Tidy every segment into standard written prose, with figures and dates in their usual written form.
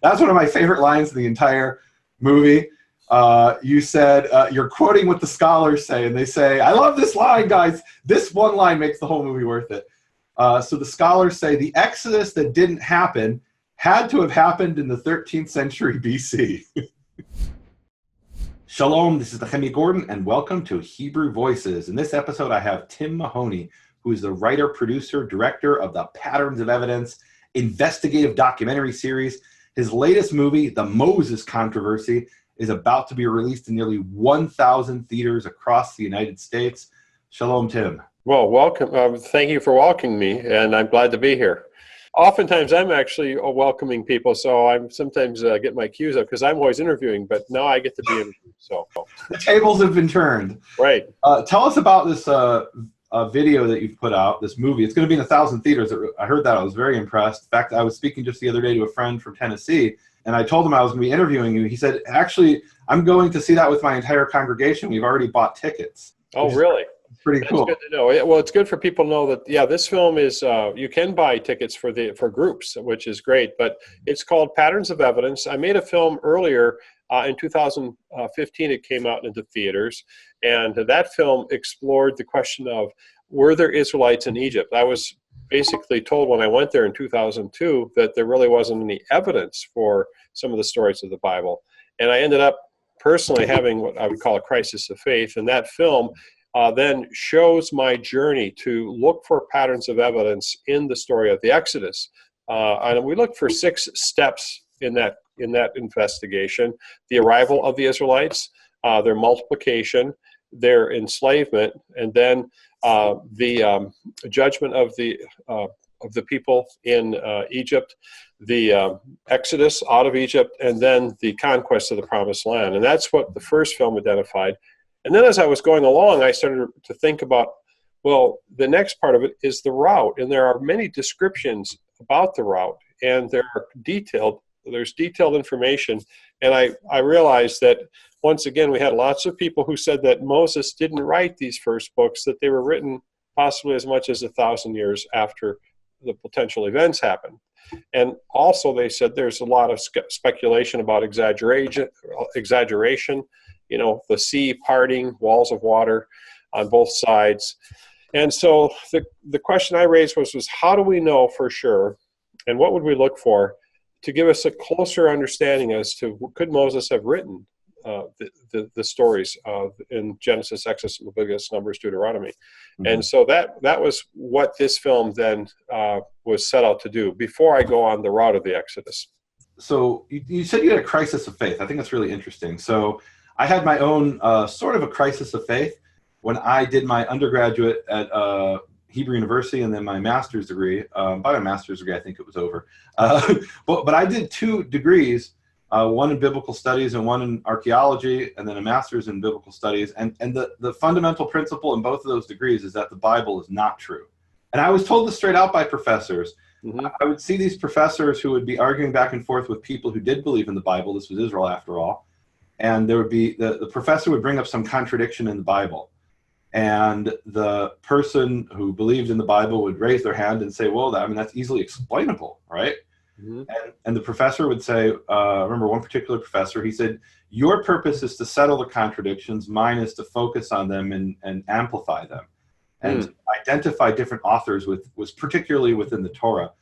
That's one of my favorite lines in the entire movie. You said, you're quoting what the scholars say, and they say, I love this line, guys. This one line makes the whole movie worth it. So the scholars say the Exodus that didn't happen had to have happened in the 13th century BC. Shalom, this is Nehemia Gordon, and welcome to Hebrew Voices. In this episode, I have Tim Mahoney, who is the writer, producer, director of the Patterns of Evidence investigative documentary series. His latest movie, The Moses Controversy, is about to be released in nearly 1,000 theaters across the United States. Shalom, Tim. Well, welcome. Thank you for welcoming me, and I'm glad to be here. Oftentimes, I'm actually welcoming people, so I'm sometimes get my cues up because I'm always interviewing, but now I get to be interviewed. So the tables have been turned. Right. Tell us about this video that you've put out, this movie. It's going to be in 1,000 theaters. I heard that. I was very impressed. In fact, I was speaking just the other day to a friend from Tennessee, and I told him I was going to be interviewing you. He said, actually, I'm going to see that with my entire congregation. We've already bought tickets. Oh, really? Pretty cool. That's good to know. Well, it's good for people to know that, yeah, this film is, you can buy tickets for groups, which is great, but it's called Patterns of Evidence. I made a film earlier in 2015. It came out into theaters, and that film explored the question of, were there Israelites in Egypt? I was basically told when I went there in 2002 that there really wasn't any evidence for some of the stories of the Bible. And I ended up personally having what I would call a crisis of faith, and that film then shows my journey to look for patterns of evidence in the story of the Exodus. And we looked for 6 steps in that investigation: the arrival of the Israelites, their multiplication, their enslavement, and then the judgment of the people in Egypt, the Exodus out of Egypt, and then the conquest of the Promised Land. And that's what the first film identified. And then as I was going along, I started to think about, well, the next part of it is the route. And there are many descriptions about the route, and there's detailed information. And I realized that, once again, we had lots of people who said that Moses didn't write these first books, that they were written possibly as much as 1,000 years after the potential events happened. And also they said there's a lot of speculation about exaggeration, the sea parting, walls of water on both sides. And so the question I raised was how do we know for sure, and what would we look for to give us a closer understanding as to could Moses have written the stories in Genesis, Exodus, Leviticus, Numbers, Deuteronomy. Mm-hmm. And so that was what this film then was set out to do before I go on the route of the Exodus. So you said you had a crisis of faith. I think that's really interesting. So I had my own sort of a crisis of faith when I did my undergraduate at Hebrew University and then my master's degree. By my master's degree, I think it was over. But I did 2 degrees, one in biblical studies and one in archaeology, and then a master's in biblical studies. And the fundamental principle in both of those degrees is that the Bible is not true. And I was told this straight out by professors. Mm-hmm. I would see these professors who would be arguing back and forth with people who did believe in the Bible. This was Israel, after all. And there would be, the professor would bring up some contradiction in the Bible. And the person who believed in the Bible would raise their hand and say, well, that's easily explainable, right? Mm-hmm. And the professor would say, I remember one particular professor, he said, your purpose is to settle the contradictions, mine is to focus on them and amplify them. And identify different authors was particularly within the Torah,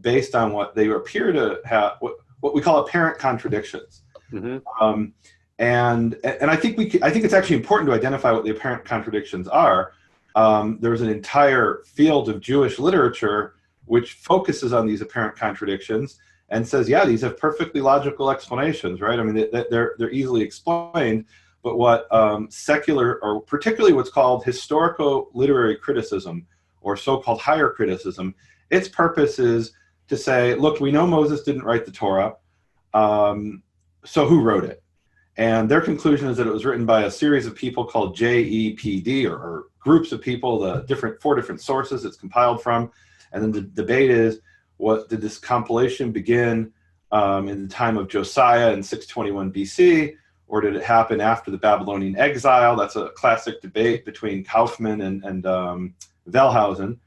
based on what they appear to have, what we call apparent contradictions. Mm-hmm. And I think it's actually important to identify what the apparent contradictions are. There's an entire field of Jewish literature which focuses on these apparent contradictions and says, yeah, these have perfectly logical explanations, right? They're easily explained. But what secular, or particularly what's called historico-literary criticism, or so-called higher criticism, its purpose is to say, look, we know Moses didn't write the Torah, so who wrote it? And their conclusion is that it was written by a series of people called JEPD, or groups of people, 4 different sources it's compiled from. And then the debate is, did this compilation begin in the time of Josiah in 621 BC, or did it happen after the Babylonian exile? That's a classic debate between Kaufman and Wellhausen.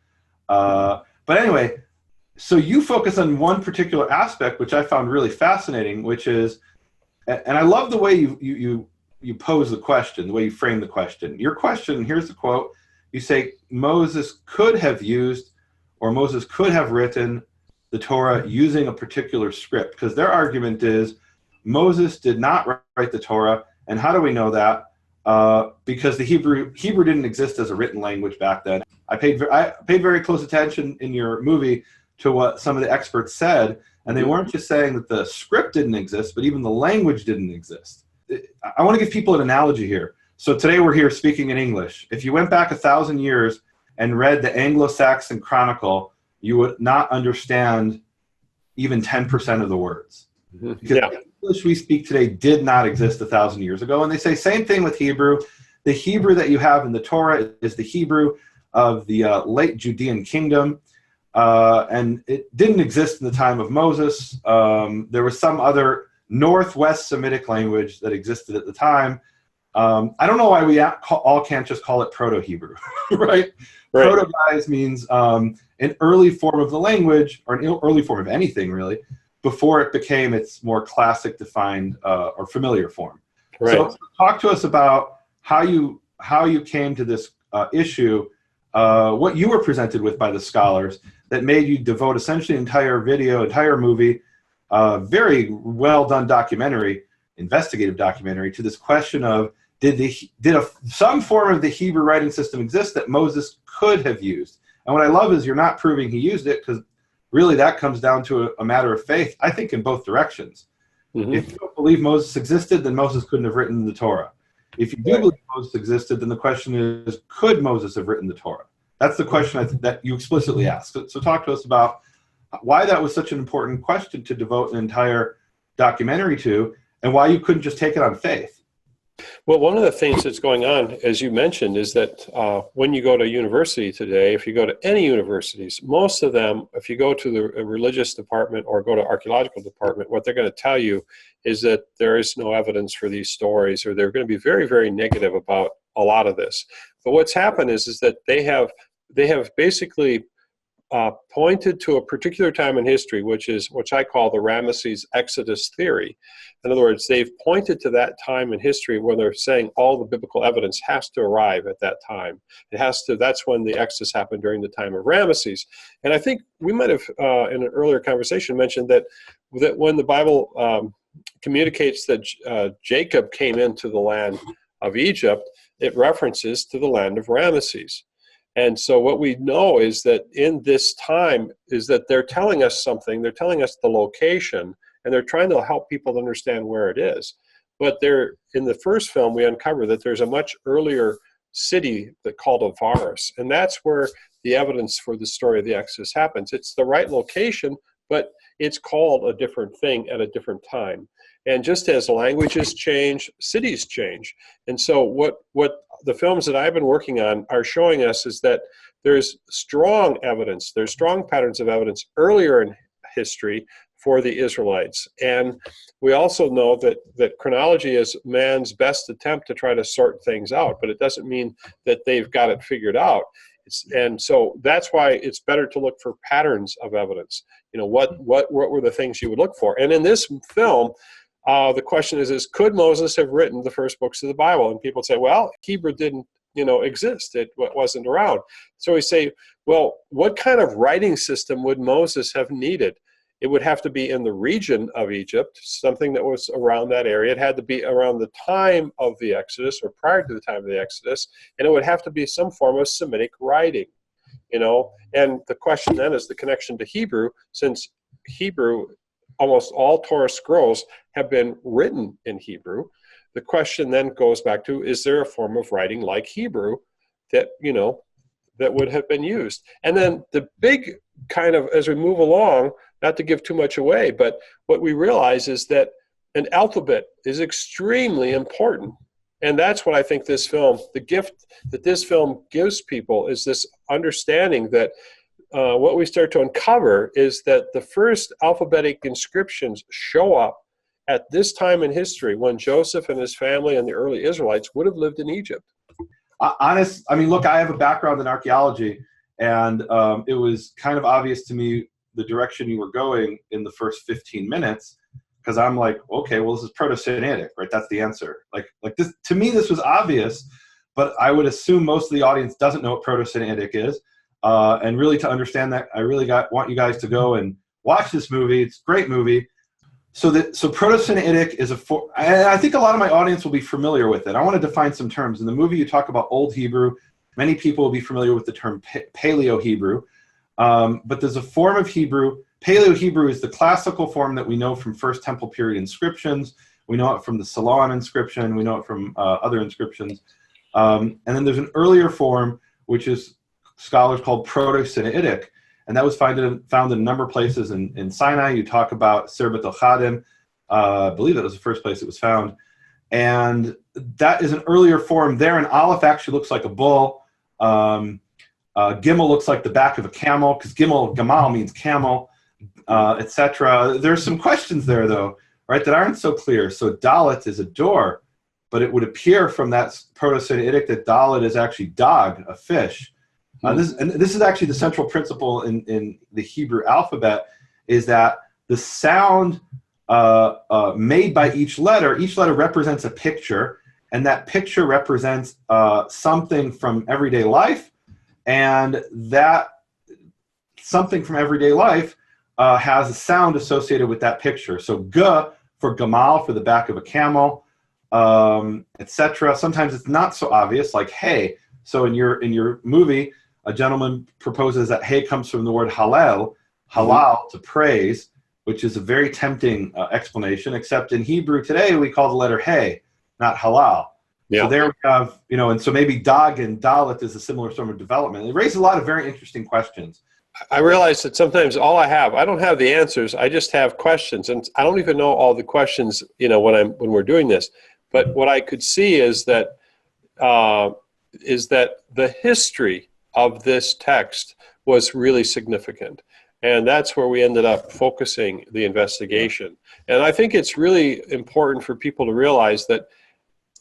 But anyway, So you focus on one particular aspect, which I found really fascinating, which is, and I love the way you pose the question, the way you frame the question. Your question, here's the quote. You say, Moses could have used, or Moses could have written the Torah using a particular script, because their argument is Moses did not write the Torah. And how do we know that? Because the Hebrew didn't exist as a written language back then. I paid very close attention in your movie to what some of the experts said, and they weren't just saying that the script didn't exist, but even the language didn't exist. I want to give people an analogy here. So today we're here speaking in English. If you went back 1,000 years and read the Anglo-Saxon Chronicle, you would not understand even 10% of the words. Because the English we speak today did not exist 1,000 years ago. And they say same thing with Hebrew. The Hebrew that you have in the Torah is the Hebrew of the late Judean kingdom. And it didn't exist in the time of Moses. There was some other Northwest Semitic language that existed at the time. I don't know why we all can't just call it Proto-Hebrew, right? Proto-guys means an early form of the language, or an early form of anything, really, before it became its more classic defined or familiar form. Right. So talk to us about how you came to this issue, what you were presented with by the scholars that made you devote essentially entire movie, very well done documentary, investigative documentary, to this question of some form of the Hebrew writing system exist that Moses could have used? And what I love is you're not proving he used it, because really that comes down to a matter of faith, I think, in both directions. Mm-hmm. If you don't believe Moses existed, then Moses couldn't have written the Torah. If you do believe Moses existed, then the question is, could Moses have written the Torah? That's the question that you explicitly asked. So talk to us about why that was such an important question to devote an entire documentary to, and why you couldn't just take it on faith. Well, one of the things that's going on, as you mentioned, is that when you go to university today, if you go to any universities, most of them, if you go to the religious department or go to archaeological department, what they're going to tell you is that there is no evidence for these stories, or they're going to be very, very negative about a lot of this. But what's happened is that they have basically pointed to a particular time in history, which I call the Ramesses Exodus theory. In other words, they've pointed to that time in history where they're saying all the biblical evidence has to arrive at that time. That's when the Exodus happened, during the time of Ramesses. And I think we might have, in an earlier conversation, mentioned that when the Bible communicates that Jacob came into the land of Egypt, it references to the land of Ramesses. And so what we know is that in this time is that they're telling us something. They're telling us the location, and they're trying to help people understand where it is. But in the first film, we uncover that there's a much earlier city called Avaris, and that's where the evidence for the story of the Exodus happens. It's the right location, but it's called a different thing at a different time. And just as languages change, cities change. And so what the films that I've been working on are showing us is that there's strong evidence, there's strong patterns of evidence earlier in history for the Israelites. And we also know that chronology is man's best attempt to try to sort things out, but it doesn't mean that they've got it figured out. And so that's why it's better to look for patterns of evidence. You know, what were the things you would look for? And in this film, the question is could Moses have written the first books of the Bible? And people say, well, Hebrew didn't, exist. It wasn't around. So we say, well, what kind of writing system would Moses have needed? It would have to be in the region of Egypt, something that was around that area. It had to be around the time of the Exodus, or prior to the time of the Exodus, and it would have to be some form of Semitic writing, And the question then is the connection to Hebrew, since Hebrew, almost all Torah scrolls have been written in Hebrew. The question then goes back to, is there a form of writing like Hebrew that, that would have been used? And then the big kind of, as we move along, not to give too much away, but what we realize is that an alphabet is extremely important. And that's what I think this film, the gift that this film gives people, is this understanding that what we start to uncover is that the first alphabetic inscriptions show up at this time in history when Joseph and his family and the early Israelites would have lived in Egypt. Look, I have a background in archaeology, and it was kind of obvious to me the direction you were going in the first 15 minutes, because I'm like, okay, well, this is ProtoSinaitic, right? That's the answer. Like this, to me, this was obvious, but I would assume most of the audience doesn't know what ProtoSinaitic is. And really, to understand that, I really want you guys to go and watch this movie. It's a great movie. So ProtoSinaitic is I think a lot of my audience will be familiar with it. I want to define some terms. In the movie, you talk about Old Hebrew. Many people will be familiar with the term Paleo-Hebrew. But there's a form of Hebrew. Paleo-Hebrew is the classical form that we know from First Temple period inscriptions. We know it from the Siloam inscription. We know it from other inscriptions. And then there's an earlier form, which is scholars called Proto-Sinaitic. And that was found in a number of places in Sinai. You talk about Sirbat al-Khadim. I believe that was the first place it was found. And that is an earlier form there. And Aleph actually looks like a bull. Gimel looks like the back of a camel, because Gamal means camel, etc. There's some questions there, though, right, that aren't so clear. So Dalet is a door, but it would appear from that Proto-Sinaitic that Dalet is actually dog, a fish. This is actually the central principle in the Hebrew alphabet, is that the sound made by each letter represents a picture, and that picture represents something from everyday life, and that something from everyday life has a sound associated with that picture. So G for Gamal, for the back of a camel, etc. Sometimes it's not so obvious, like hey. So in your movie, a gentleman proposes that hey comes from the word halal, to praise, which is a very tempting explanation, except in Hebrew today, we call the letter hey, not halal. Yeah. So there we have, and so maybe Dag and Dalet is a similar sort of development. It raises a lot of very interesting questions. I realize that sometimes I don't have the answers. I just have questions, and I don't even know all the questions, when we're doing this. But what I could see is that the history of this text was really significant. And that's where we ended up focusing the investigation. And I think it's really important for people to realize that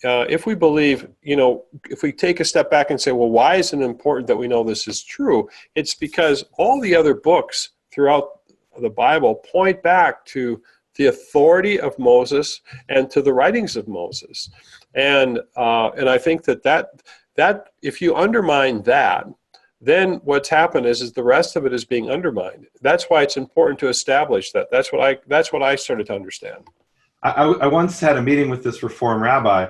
if we believe, if we take a step back and say, well, why is it important that we know this is true? It's because all the other books throughout the Bible point back to the authority of Moses and to the writings of Moses. And I think that if you undermine that, then what's happened is the rest of it is being undermined. That's why it's important to establish that. That's what I started to understand. I once had a meeting with this Reform rabbi,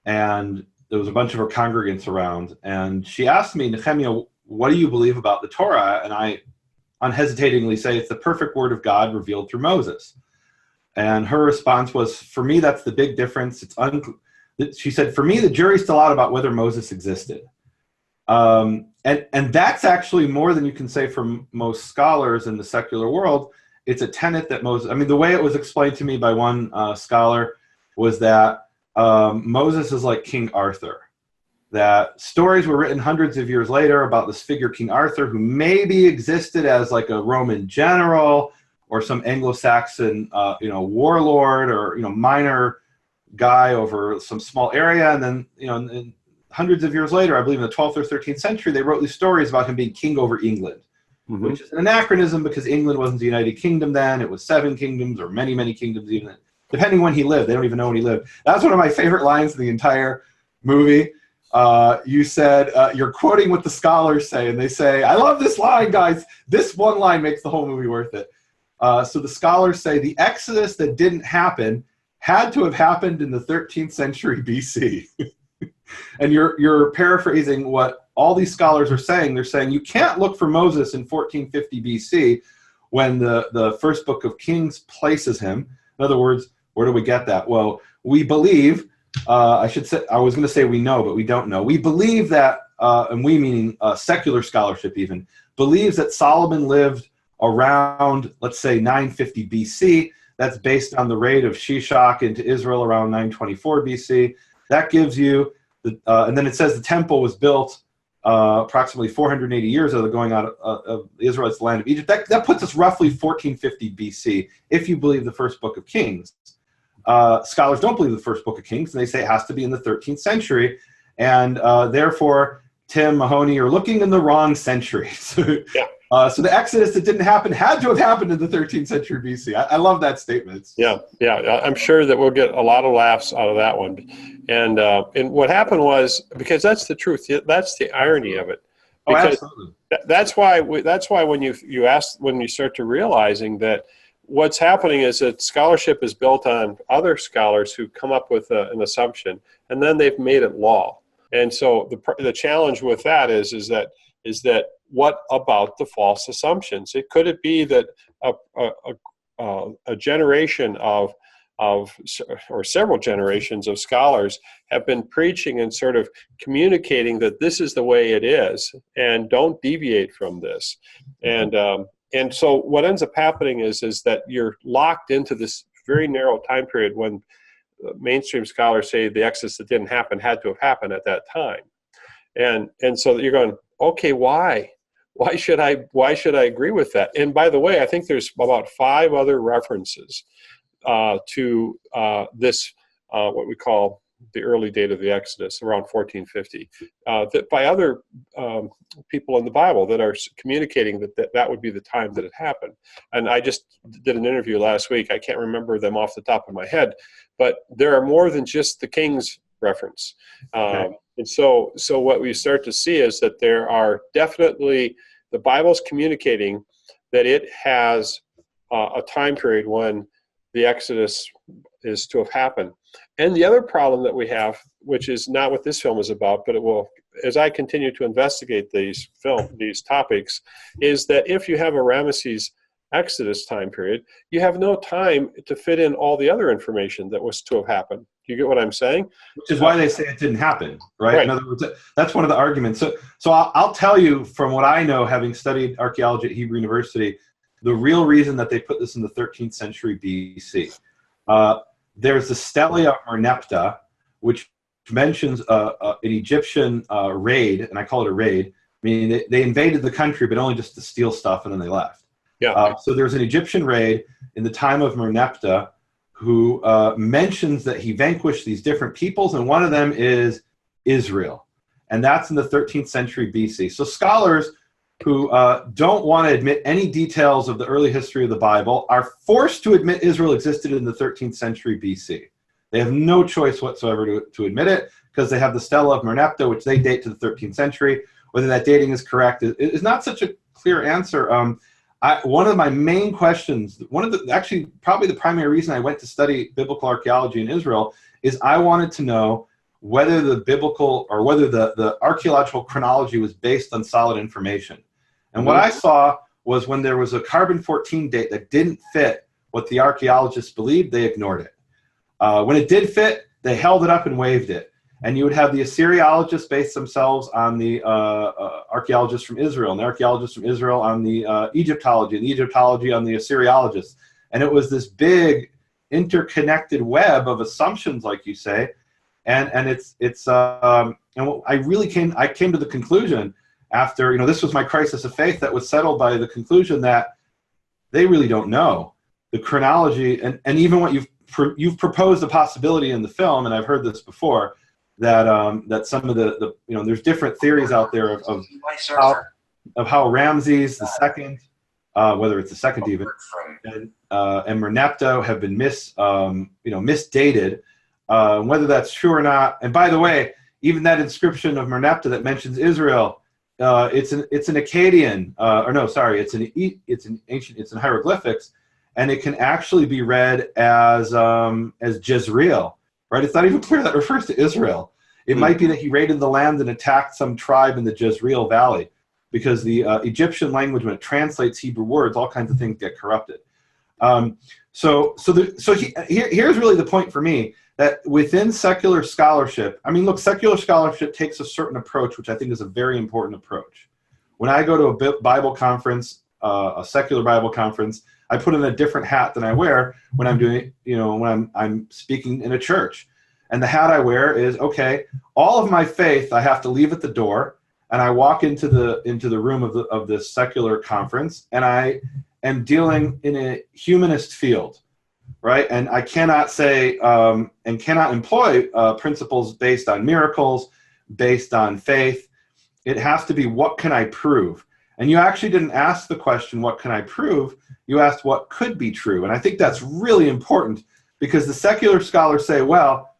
and there was a bunch of her congregants around, and she asked me, Nehemia, what do you believe about the Torah? And I unhesitatingly say it's the perfect word of God revealed through Moses. And her response was, for me, that's the big difference. She said, for me, the jury's still out about whether Moses existed. And that's actually more than you can say for most scholars in the secular world. It's a tenet that Moses, the way it was explained to me by one scholar was that Moses is like King Arthur. That stories were written hundreds of years later about this figure, King Arthur, who maybe existed as like a Roman general or some Anglo-Saxon, warlord or, minor guy over some small area. And then, and hundreds of years later, I believe in the 12th or 13th century, they wrote these stories about him being king over England, which is an anachronism because England wasn't the United Kingdom then. It was 7 kingdoms or many, many kingdoms even. Depending when he lived. They don't even know when he lived. That's one of my favorite lines in the entire movie. You said, you're quoting what the scholars say, and they say, I love this line, guys. This one line makes the whole movie worth it. So the scholars say the Exodus that didn't happen had to have happened in the 13th century BC. And you're paraphrasing what all these scholars are saying. They're saying you can't look for Moses in 1450 BC when the first book of Kings places him. In other words, where do we get that? Well, we believe, I was going to say we know, but we don't know. We believe that, and we meaning secular scholarship even, believes that Solomon lived around, let's say, 950 BC. That's based on the raid of Shishak into Israel around 924 BC. That gives you, and then it says the temple was built approximately 480 years of going out of the Israelites, the land of Egypt. That puts us roughly 1450 BC, if you believe the first book of Kings. Scholars don't believe the first book of Kings, and they say it has to be in the 13th century. And therefore, Tim Mahoney, you're looking in the wrong century. So the Exodus that didn't happen had to have happened in the 13th century BC. I love that statement. Yeah. I'm sure that we'll get a lot of laughs out of that one. And what happened was, because that's the truth, that's the irony of it. Because absolutely. That's why when you start to realizing that what's happening is that scholarship is built on other scholars who come up with an assumption, and then they've made it law. And so the challenge with that is that what about the false assumptions? Could it be that a generation of or several generations of scholars have been preaching and sort of communicating that this is the way it is, and don't deviate from this. And so what ends up happening is that you're locked into this very narrow time period when mainstream scholars say the Exodus that didn't happen had to have happened at that time. And so you're going, okay, why? Why should I agree with that? And by the way, I think there's about 5 other references to this, what we call the early date of the Exodus, around 1450, that by other people in the Bible that are communicating that would be the time that it happened. And I just did an interview last week. I can't remember them off the top of my head, but there are more than just the King's reference. Okay. And so what we start to see is that there are definitely, the Bible's communicating that it has a time period when the Exodus is to have happened. And the other problem that we have, which is not what this film is about, but it will, as I continue to investigate these topics, is that if you have a Ramesses Exodus time period, you have no time to fit in all the other information that was to have happened. Do you get what I'm saying? Which is why they say it didn't happen, right? In other words, that's one of the arguments. So I'll tell you from what I know, having studied archaeology at Hebrew University, the real reason that they put this in the 13th century BC. There's the Stele of Merneptah, which mentions an Egyptian raid, and I call it a raid, meaning they invaded the country, but only just to steal stuff, and then they left. Yeah. So there's an Egyptian raid in the time of Merneptah who mentions that he vanquished these different peoples, and one of them is Israel. And that's in the 13th century BC. So scholars who don't want to admit any details of the early history of the Bible are forced to admit Israel existed in the 13th century BC. They have no choice whatsoever to admit it, because they have the Stele of Merneptah, which they date to the 13th century. Whether that dating is correct is not such a clear answer. One of my main questions, actually probably the primary reason I went to study biblical archaeology in Israel, is I wanted to know whether the biblical or whether the archaeological chronology was based on solid information. And what I saw was when there was a carbon-14 date that didn't fit what the archaeologists believed, they ignored it. When it did fit, they held it up and waved it. And you would have the Assyriologists base themselves on the archaeologists from Israel, and the archaeologists from Israel on the Egyptology, and the Egyptology on the Assyriologists. And it was this big interconnected web of assumptions, like you say. And I came to the conclusion after, this was my crisis of faith that was settled by the conclusion that they really don't know the chronology, and even what you've proposed a possibility in the film, and I've heard this before, that some of the there's different theories out there of how Ramses the second, whether it's the second even, and Merneptah have been misdated. Whether that's true or not. And by the way, even that inscription of Merneptah that mentions Israel, it's an Akkadian, it's in hieroglyphics, and it can actually be read as Jezreel, right? It's not even clear that refers to Israel. It might be that he raided the land and attacked some tribe in the Jezreel Valley, because the Egyptian language, when it translates Hebrew words, all kinds of things get corrupted. Here's really the point for me, that within secular scholarship, secular scholarship takes a certain approach, which I think is a very important approach. When I go to a Bible conference, a secular Bible conference, I put on a different hat than I wear when I'm doing, when I'm speaking in a church. And the hat I wear is, okay, all of my faith I have to leave at the door, and I walk into the room of this secular conference, and I am dealing in a humanist field. Right, and I cannot say and cannot employ principles based on miracles, based on faith. It has to be, what can I prove? And you actually didn't ask the question, what can I prove? You asked what could be true. And I think that's really important, because the secular scholars say, well,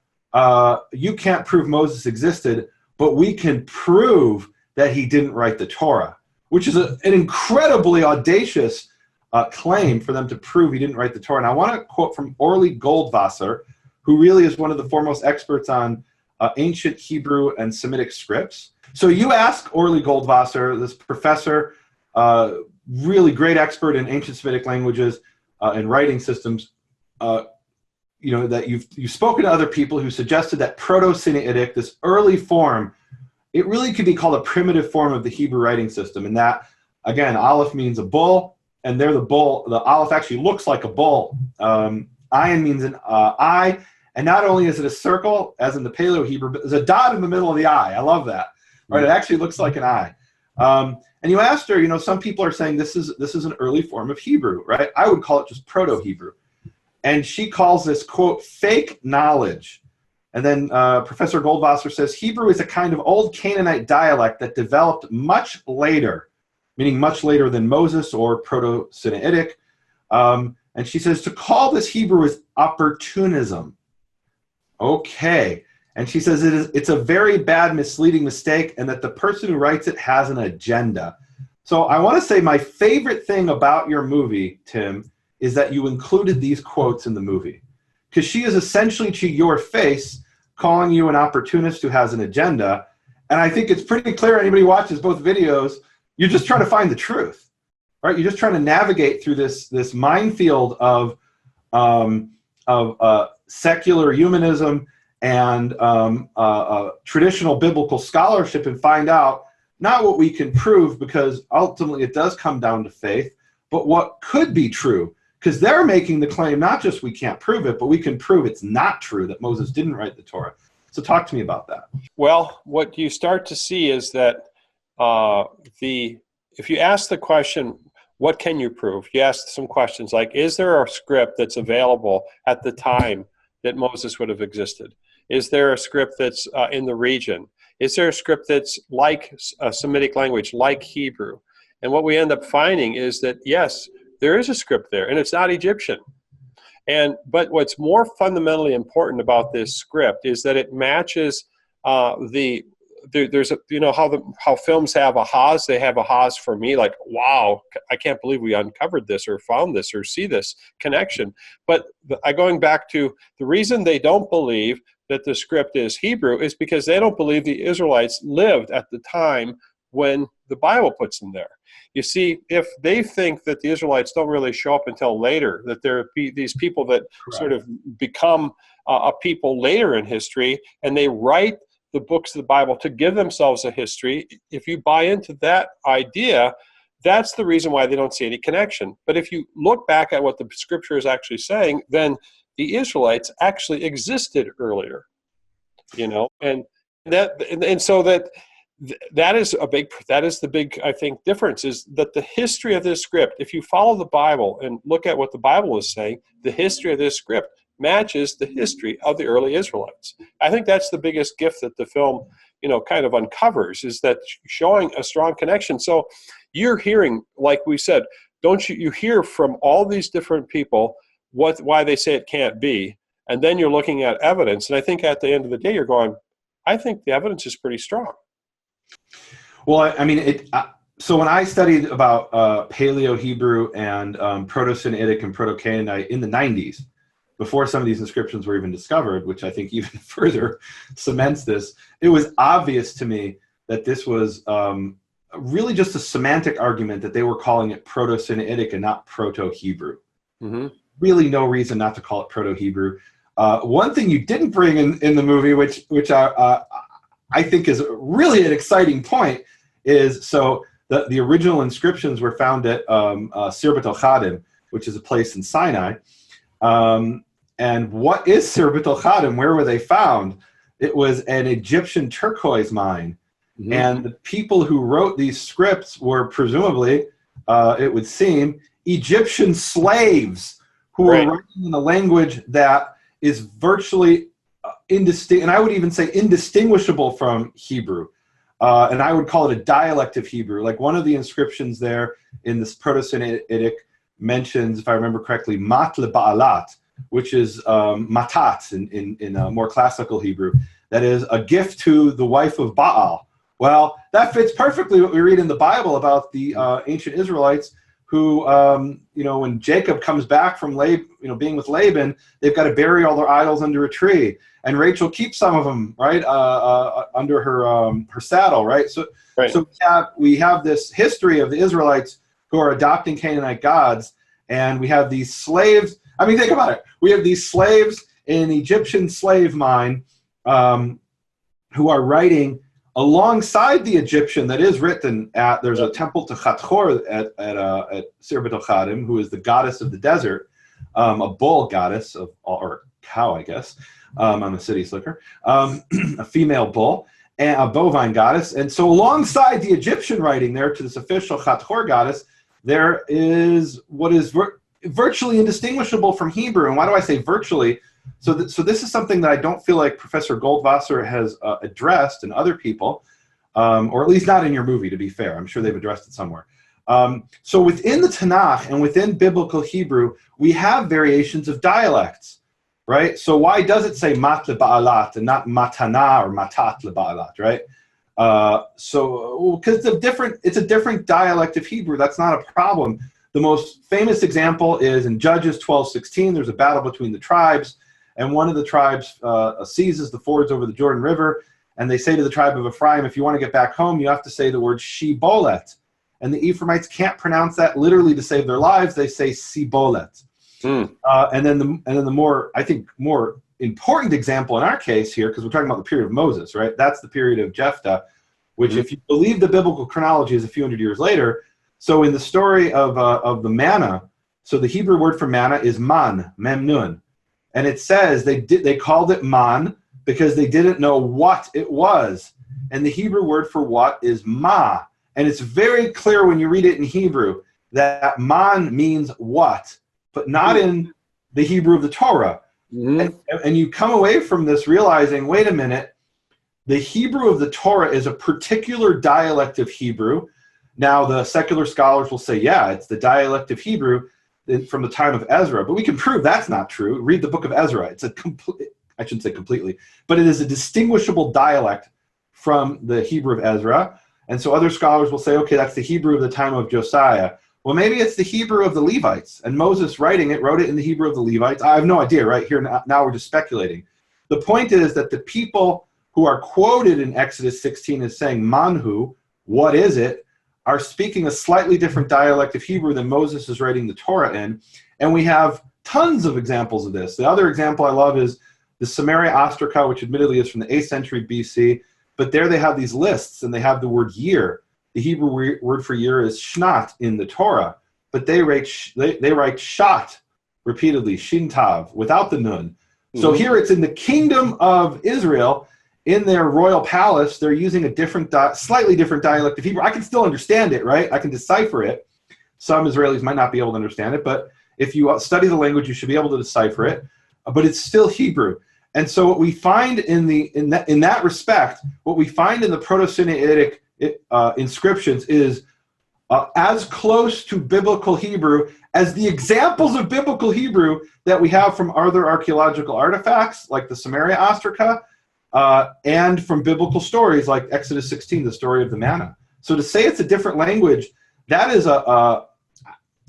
you can't prove Moses existed, but we can prove that he didn't write the Torah, which is an incredibly audacious claim for them to prove he didn't write the Torah. And I want to quote from Orly Goldwasser, who really is one of the foremost experts on ancient Hebrew and Semitic scripts. So you ask Orly Goldwasser, this professor, really great expert in ancient Semitic languages and writing systems, you know, that you've spoken to other people who suggested that ProtoSinaitic, this early form, it really could be called a primitive form of the Hebrew writing system. And that, again, Aleph means a bull, and there the bull, the Aleph actually looks like a bull. Ayin means an eye, and not only is it a circle, as in the Paleo-Hebrew, but there's a dot in the middle of the eye. I love that. Right? It actually looks like an eye. And you asked her, you know, some people are saying this is an early form of Hebrew, right? I would call it just Proto-Hebrew. And she calls this, quote, fake knowledge. And then Professor Goldwasser says, Hebrew is a kind of old Canaanite dialect that developed much later, meaning much later than Moses or Proto-Sinaitic. And she says, to call this Hebrew is opportunism. Okay. And she says it's a very bad, misleading mistake, and that the person who writes it has an agenda. So I want to say my favorite thing about your movie, Tim, is that you included these quotes in the movie. Because she is essentially, to your face, calling you an opportunist who has an agenda. And I think it's pretty clear, anybody who watches both videos, you're just trying to find the truth, right? You're just trying to navigate through this minefield of secular humanism and traditional biblical scholarship, and find out not what we can prove, because ultimately it does come down to faith, but what could be true. Because they're making the claim, not just we can't prove it, but we can prove it's not true, that Moses didn't write the Torah. So talk to me about that. Well, what you start to see is that if you ask the question, what can you prove? You ask some questions like, is there a script that's available at the time that Moses would have existed? Is there a script that's in the region? Is there a script that's like a Semitic language, like Hebrew? And what we end up finding is that, yes, there is a script there, and it's not Egyptian. But what's more fundamentally important about this script is that it matches there's a, you know, how films have ahas. They have ahas for me, like, wow, I can't believe we uncovered this or found this or see this connection. But going back to the reason they don't believe that the script is Hebrew is because they don't believe the Israelites lived at the time when the Bible puts them there. You see, if they think that the Israelites don't really show up until later, that there be these people that sort of become a people later in history, and they write the books of the Bible to give themselves a history, if you buy into that idea, that's the reason why they don't see any connection. But if you look back at what the scripture is actually saying, then the Israelites actually existed earlier, you know, and so that is the big, I think, difference, is that the history of this script, if you follow the Bible and look at what the Bible is saying, the history of this script matches the history of the early Israelites. I think that's the biggest gift that the film, you know, kind of uncovers, is that showing a strong connection. So you're hearing, like we said, you hear from all these different people why they say it can't be, and then you're looking at evidence, and I think at the end of the day you're going, I think the evidence is pretty strong. Well, I mean, so when I studied about Paleo-Hebrew and Proto-Sinaitic and Proto-Canaanite in the 90s, before some of these inscriptions were even discovered, which I think even further cements this, it was obvious to me that this was really just a semantic argument, that they were calling it Proto-Sinaitic and not Proto-Hebrew. Mm-hmm. Really no reason not to call it Proto-Hebrew. One thing you didn't bring in the movie, which I think is really an exciting point, is so the original inscriptions were found at Sir Chadim, which is a place in Sinai. And what is Sir Chadim? Where were they found? It was an Egyptian turquoise mine. Mm-hmm. And the people who wrote these scripts were presumably, it would seem, Egyptian slaves who were writing in a language that is virtually and I would even say indistinguishable from Hebrew. and I would call it a dialect of Hebrew. Like one of the inscriptions there in this ProtoSinaitic mentions, if I remember correctly, mat leba'alat, which is matat in more classical Hebrew. That is a gift to the wife of Baal. Well, that fits perfectly what we read in the Bible about the ancient Israelites who, when Jacob comes back from being with Laban, they've got to bury all their idols under a tree. And Rachel keeps some of them, right, under her saddle, right? So we have this history of the Israelites who are adopting Canaanite gods, and we have these slaves. I mean, think about it. We have these slaves in an Egyptian slave mine who are writing alongside the Egyptian that is written at. There's a temple to Hathor at Sir Chadim, who is the goddess of the desert, a bull goddess or cow, I guess. I'm a city slicker, a female bull, and a bovine goddess. And so alongside the Egyptian writing there to this official Hathor goddess, there is what is virtually indistinguishable from Hebrew. And why do I say virtually? So this is something that I don't feel like Professor Goldwasser has addressed, and other people, or at least not in your movie, to be fair. I'm sure they've addressed it somewhere. So within the Tanakh and within biblical Hebrew, we have variations of dialects. Right? So why does it say mat leba'alat and not matana or matat leba'alat, right? Because it's a different dialect of Hebrew. That's not a problem. The most famous example is in Judges 12:16. There's a battle between the tribes, and one of the tribes seizes the fords over the Jordan River, and they say to the tribe of Ephraim, if you want to get back home, you have to say the word shibolet. And the Ephraimites can't pronounce that literally to save their lives. They say sibolet. And then the more important example in our case here, because we're talking about the period of Moses, right? That's the period of Jephthah, which, if you believe the biblical chronology, is a few hundred years later. So in the story of the manna, so the Hebrew word for manna is man, memnun, and it says they called it man because they didn't know what it was, and the Hebrew word for what is ma, and it's very clear when you read it in Hebrew that man means what, but not in the Hebrew of the Torah. And you come away from this realizing, wait a minute, the Hebrew of the Torah is a particular dialect of Hebrew. Now, the secular scholars will say, yeah, it's the dialect of Hebrew from the time of Ezra, but we can prove that's not true. Read the book of Ezra. It's I shouldn't say completely, but it is a distinguishable dialect from the Hebrew of Ezra. And so other scholars will say, okay, that's the Hebrew of the time of Josiah. Well, maybe it's the Hebrew of the Levites, and Moses wrote it in the Hebrew of the Levites. I have no idea, right? Here now we're just speculating. The point is that the people who are quoted in Exodus 16 as saying manhu, what is it, are speaking a slightly different dialect of Hebrew than Moses is writing the Torah in, and we have tons of examples of this. The other example I love is the Samaria Ostraca, which admittedly is from the 8th century BC, but there they have these lists, and they have the word year. The Hebrew word for year is shnat in the Torah, but they write shat repeatedly, shintav, without the nun. So here it's in the kingdom of Israel, in their royal palace, they're using a slightly different dialect of Hebrew. I can still understand it, right? I can decipher it. Some Israelis might not be able to understand it, but if you study the language, you should be able to decipher it. But it's still Hebrew. And so what we find in that respect, what we find in the Proto-Sinaitic inscriptions is as close to biblical Hebrew as the examples of biblical Hebrew that we have from other archaeological artifacts, like the Samaria Ostraca, and from biblical stories like Exodus 16, the story of the manna. So to say it's a different language, that is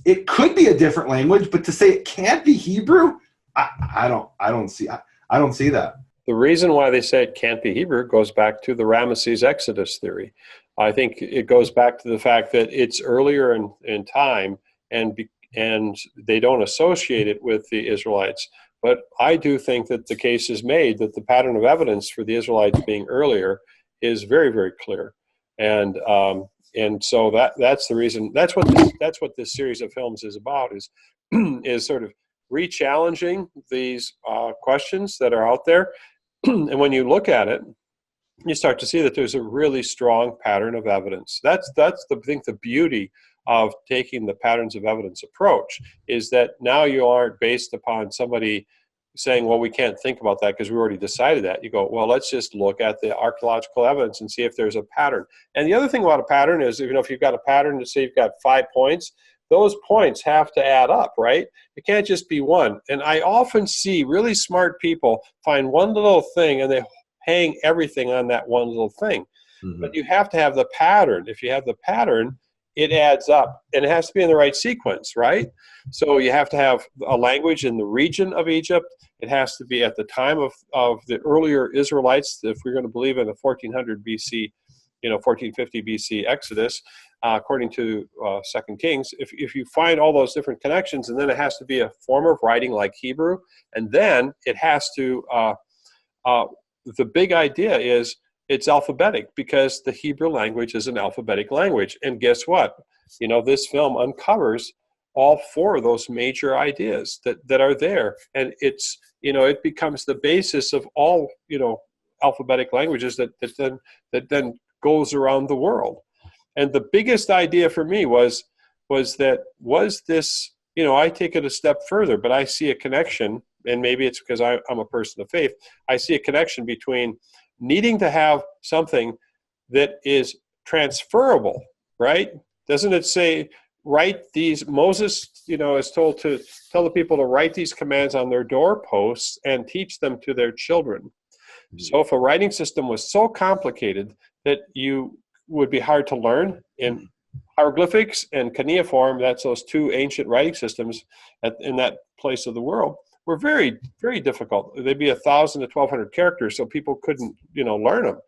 it could be a different language, but to say it can't be Hebrew, I don't see that. The reason why they say it can't be Hebrew goes back to the Ramesses Exodus theory. I think it goes back to the fact that it's earlier in time, and they don't associate it with the Israelites. But I do think that the case is made that the pattern of evidence for the Israelites being earlier is very, very clear, and so that's the reason. That's what this series of films is about. Is sort of re-challenging these questions that are out there. And when you look at it, you start to see that there's a really strong pattern of evidence. I think the beauty of taking the patterns of evidence approach is that now you aren't based upon somebody saying, well, we can't think about that because we already decided that. You go, well, let's just look at the archaeological evidence and see if there's a pattern. And the other thing about a pattern is, if you've got a pattern, to say you've got 5 points, those points have to add up, right? It can't just be one. And I often see really smart people find one little thing and they hang everything on that one little thing. Mm-hmm. But you have to have the pattern. If you have the pattern, it adds up, and it has to be in the right sequence, right? So you have to have a language in the region of Egypt. It has to be at the time of the earlier Israelites, if we're going to believe in the 1400 BC, 1450 BC Exodus, according to 2 Kings. If you find all those different connections, and then it has to be a form of writing like Hebrew, and then it has to, the big idea is, it's alphabetic, because the Hebrew language is an alphabetic language. And guess what? This film uncovers all 4 of those major ideas that are there. And it's, it becomes the basis of all, alphabetic languages that then goes around the world. And the biggest idea for me was this, I take it a step further, but I see a connection, and maybe it's because I'm a person of faith. I see a connection between needing to have something that is transferable, right? Doesn't it say, write these, Moses, is told to tell the people to write these commands on their doorposts and teach them to their children. Mm-hmm. So if a writing system was so complicated that you would be hard to learn in hieroglyphics and cuneiform, that's those 2 ancient writing systems in that place of the world, were very, very difficult. They'd be 1,000 to 1,200 characters, so people couldn't, learn them.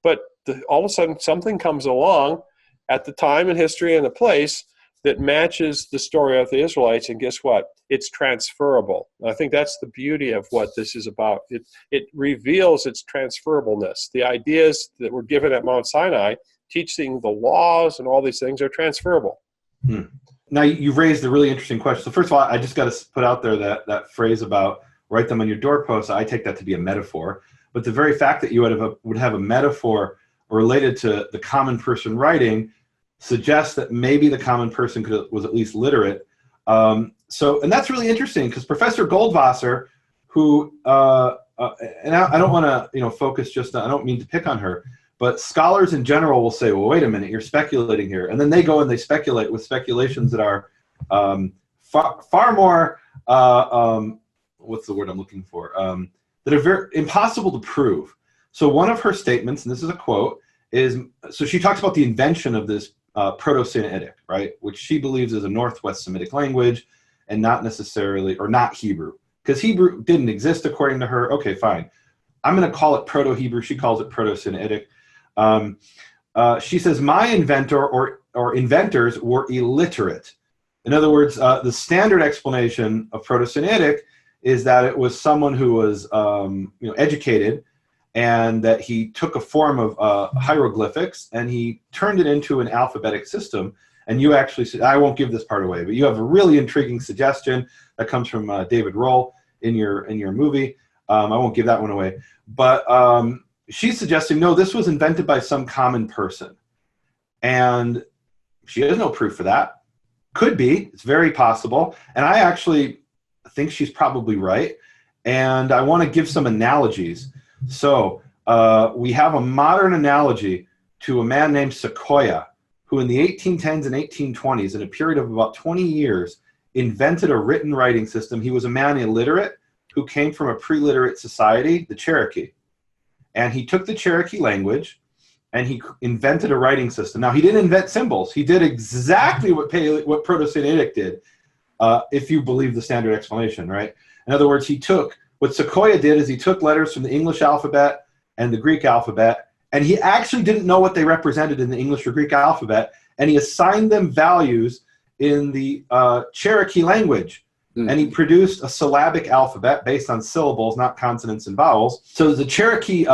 But all of a sudden, something comes along at the time in history and the place that matches the story of the Israelites, and guess what? It's transferable. And I think that's the beauty of what this is about. It reveals its transferableness. The ideas that were given at Mount Sinai, teaching the laws and all these things, are transferable. Now, you've raised a really interesting question. So first of all, I just got to put out there that phrase about write them on your doorposts. I take that to be a metaphor. But the very fact that you would have a metaphor related to the common person writing suggests that maybe the common person was at least literate. And that's really interesting, because Professor Goldwasser, who, and I don't want to focus just on, I don't mean to pick on her, but scholars in general will say, well, wait a minute, you're speculating here. And then they go and they speculate with speculations that are far more, what's the word I'm looking for, that are very impossible to prove. So one of her statements, and this is a quote, is, so she talks about the invention of this Proto-Sinaitic, right, which she believes is a Northwest Semitic language and not necessarily, or not Hebrew, because Hebrew didn't exist according to her. Okay, fine. I'm going to call it Proto-Hebrew. She calls it Proto-Sinaitic. She says, my inventor or inventors were illiterate. In other words, the standard explanation of Proto-Sinaitic is that it was someone who was educated, and that he took a form of hieroglyphics and he turned it into an alphabetic system. And you actually said, I won't give this part away, but you have a really intriguing suggestion that comes from David Roll in your movie. I won't give that one away. But she's suggesting, no, this was invented by some common person. And she has no proof for that. Could be. It's very possible. And I actually think she's probably right. And I want to give some analogies. So we have a modern analogy to a man named Sequoyah, who in the 1810s and 1820s, in a period of about 20 years, invented a written writing system. He was a man illiterate who came from a pre-literate society, the Cherokee. And he took the Cherokee language and he invented a writing system. Now, he didn't invent symbols. He did exactly what ProtoSinaitic did, if you believe the standard explanation, right? In other words, what Sequoyah did is he took letters from the English alphabet and the Greek alphabet, and he actually didn't know what they represented in the English or Greek alphabet, and he assigned them values in the Cherokee language. And he produced a syllabic alphabet based on syllables, not consonants and vowels. So the Cherokee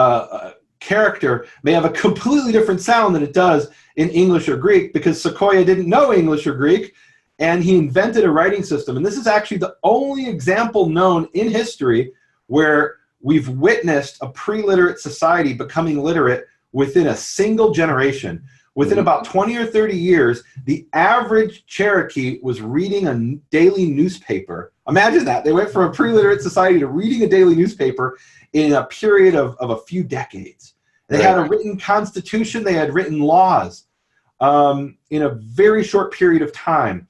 character may have a completely different sound than it does in English or Greek, because Sequoyah didn't know English or Greek, and he invented a writing system. And this is actually the only example known in history where we've witnessed a pre-literate society becoming literate within a single generation. Within about 20 or 30 years, the average Cherokee was reading a daily newspaper. Imagine that. They went from a pre-literate society to reading a daily newspaper in a period of a few decades. They had a written constitution. They had written laws in a very short period of time.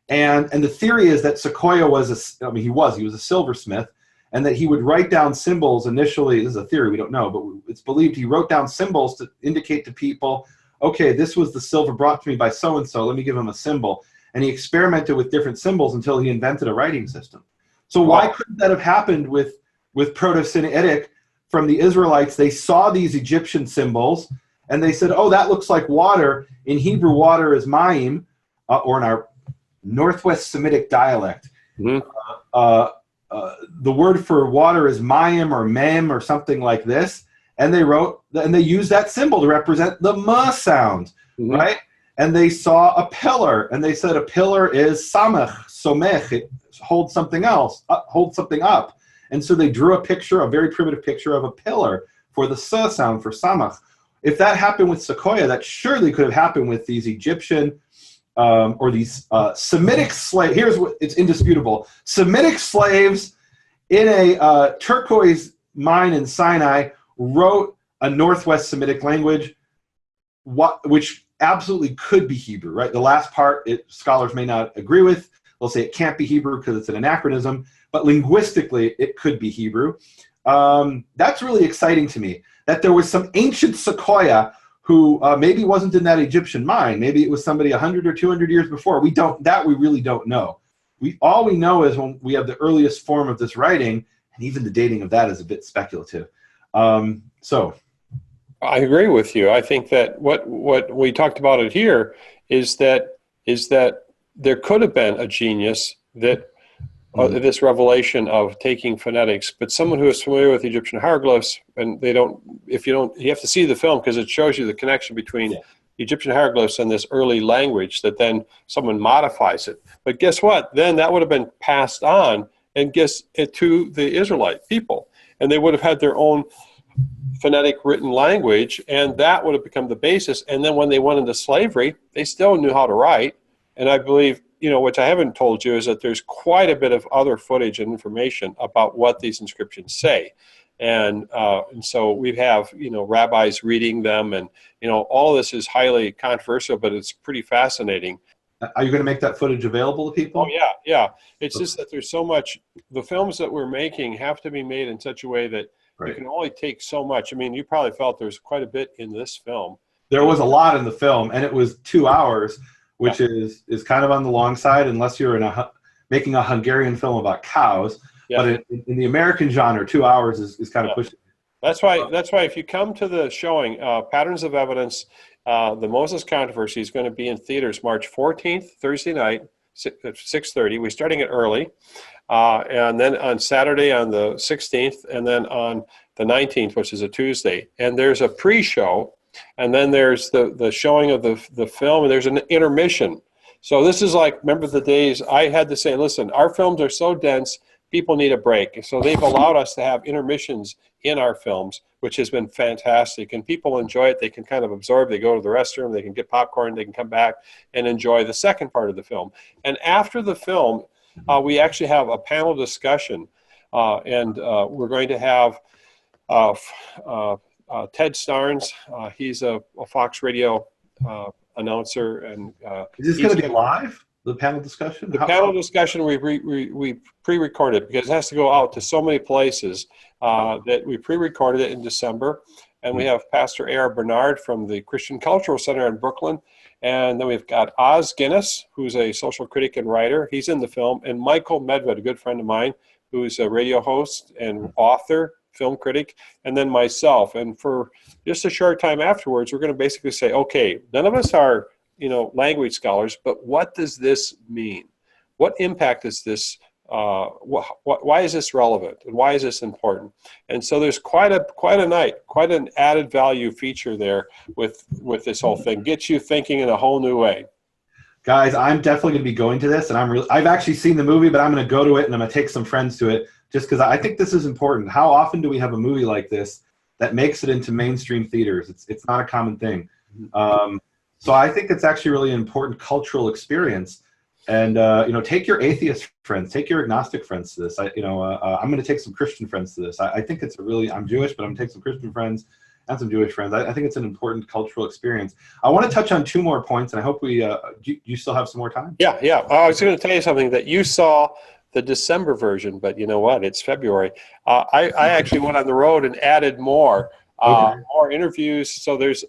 And the theory is that Sequoyah he was a silversmith, and that he would write down symbols initially. This is a theory, we don't know, but it's believed he wrote down symbols to indicate to people, okay, this was the silver brought to me by so-and-so, let me give him a symbol. And he experimented with different symbols until he invented a writing system. So why couldn't that have happened with ProtoSinaitic from the Israelites? They saw these Egyptian symbols, and they said, oh, that looks like water. In Hebrew, water is mayim, or in our Northwest Semitic dialect. The word for water is mayim or mem or something like this. And they used that symbol to represent the ma sound, right? And they saw a pillar, and they said a pillar is samech, somech, it holds something else, holds something up. And so they drew a very primitive picture of a pillar for the sa sound, for samech. If that happened with Sequoyah, that surely could have happened with these Egyptian or these Semitic slaves. Here's what it's indisputable. Semitic slaves in a turquoise mine in Sinai wrote a Northwest Semitic language, which absolutely could be Hebrew, right? The last part, scholars may not agree with. They'll say it can't be Hebrew because it's an anachronism, but linguistically, it could be Hebrew. That's really exciting to me, that there was some ancient Sequoyah who maybe wasn't in that Egyptian mine. Maybe it was somebody 100 or 200 years before. We really don't know. All we know is when we have the earliest form of this writing, and even the dating of that is a bit speculative. So I agree with you. I think that what we talked about it here is that there could have been a genius that this revelation of taking phonetics, but someone who is familiar with Egyptian hieroglyphs, and you have to see the film because it shows you the connection between Egyptian hieroglyphs and this early language, that then someone modifies it. But guess what? Then that would have been passed on to the Israelite people, and they would have had their own phonetic written language, and that would have become the basis. And then when they went into slavery, they still knew how to write. And I believe, which I haven't told you, is that there's quite a bit of other footage and information about what these inscriptions say. And so we have, rabbis reading them, and, all of this is highly controversial, but it's pretty fascinating. Are you going to make that footage available to people? Oh, yeah. It's just that there's so much. The films that we're making have to be made in such a way that you can only take so much. I mean, you probably felt there's quite a bit in this film. There was a lot in the film, and it was 2 hours, which is kind of on the long side unless you're making a Hungarian film about cows. Yeah. But in the American genre, 2 hours is kind of pushing. That's why if you come to the showing, Patterns of Evidence, the Moses Controversy is going to be in theaters March 14th, Thursday night, at 6:30. We're starting it early. And then on Saturday on the 16th, and then on the 19th, which is a Tuesday. And there's a pre-show, and then there's the showing of the film, and there's an intermission. So this is like, remember the days I had to say, listen, our films are so dense, people need a break. So they've allowed us to have intermissions in our films, which has been fantastic. And people enjoy it. They can kind of absorb. They go to the restroom. They can get popcorn. They can come back and enjoy the second part of the film. And after the film, we actually have a panel discussion. And we're going to have Ted Starnes. He's a Fox Radio announcer. And is this going to be live? The panel discussion? The panel discussion, we pre-recorded because it has to go out to so many places that we pre-recorded it in December. And we have Pastor A.R. Bernard from the Christian Cultural Center in Brooklyn. And then we've got Oz Guinness, who's a social critic and writer. He's in the film. And Michael Medved, a good friend of mine, who's a radio host and author, film critic, and then myself. And for just a short time afterwards, we're going to basically say, okay, none of us are language scholars, but what does this mean? What impact is this? Why is this relevant? And why is this important? And so there's quite an added value feature there with this whole thing. Gets you thinking in a whole new way. Guys, I'm definitely going to be going to this, and I've actually seen the movie, but I'm going to go to it, and I'm going to take some friends to it, just because I think this is important. How often do we have a movie like this that makes it into mainstream theaters? It's not a common thing. So I think it's actually really an important cultural experience. And take your atheist friends, take your agnostic friends to this. I'm going to take some Christian friends to this. I think it's I'm Jewish, but I'm going to take some Christian friends and some Jewish friends. I think it's an important cultural experience. I want to touch on 2 more points, and I hope you still have some more time. Yeah. I was going to tell you something that you saw the December version, but you know what? It's February. I actually went on the road and added more. More interviews. So there's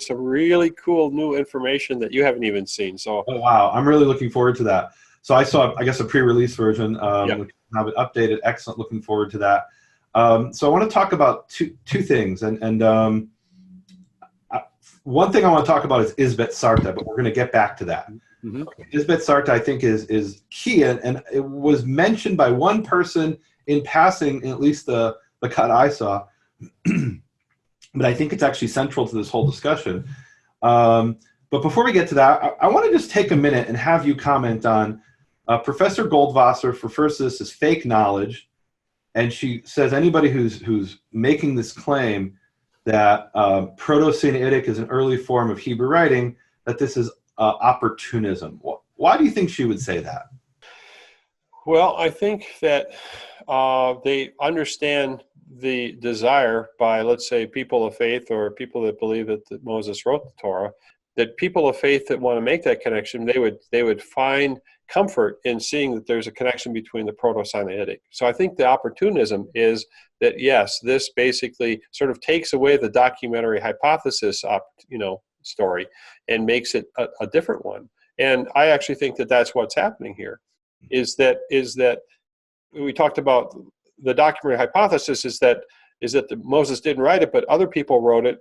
some really cool new information that you haven't even seen. So oh wow, I'm really looking forward to that. So I saw, I guess, a pre-release version, which now been updated. Excellent. Looking forward to that. So I want to talk about two things, and one thing I want to talk about is Isbet Sarta, but we're going to get back to that. Mm-hmm. Isbet Sarta, I think, is key, and it was mentioned by one person in passing, in at least the cut I saw. But I think it's actually central to this whole discussion. But before we get to that, I want to just take a minute and have you comment on Professor Goldwasser refers to this as fake knowledge, and she says anybody who's making this claim that ProtoSinaitic is an early form of Hebrew writing, that this is opportunism. Why do you think she would say that? Well, I think that they understand the desire by, let's say, people of faith or people that believe that Moses wrote the Torah, that people of faith that want to make that connection, they would find comfort in seeing that there's a connection between the ProtoSinaitic. So I think the opportunism is that, yes, this basically sort of takes away the documentary hypothesis, story and makes it a different one. And I actually think that that's what's happening here, is that we talked about the documentary hypothesis is that Moses didn't write it, but other people wrote it.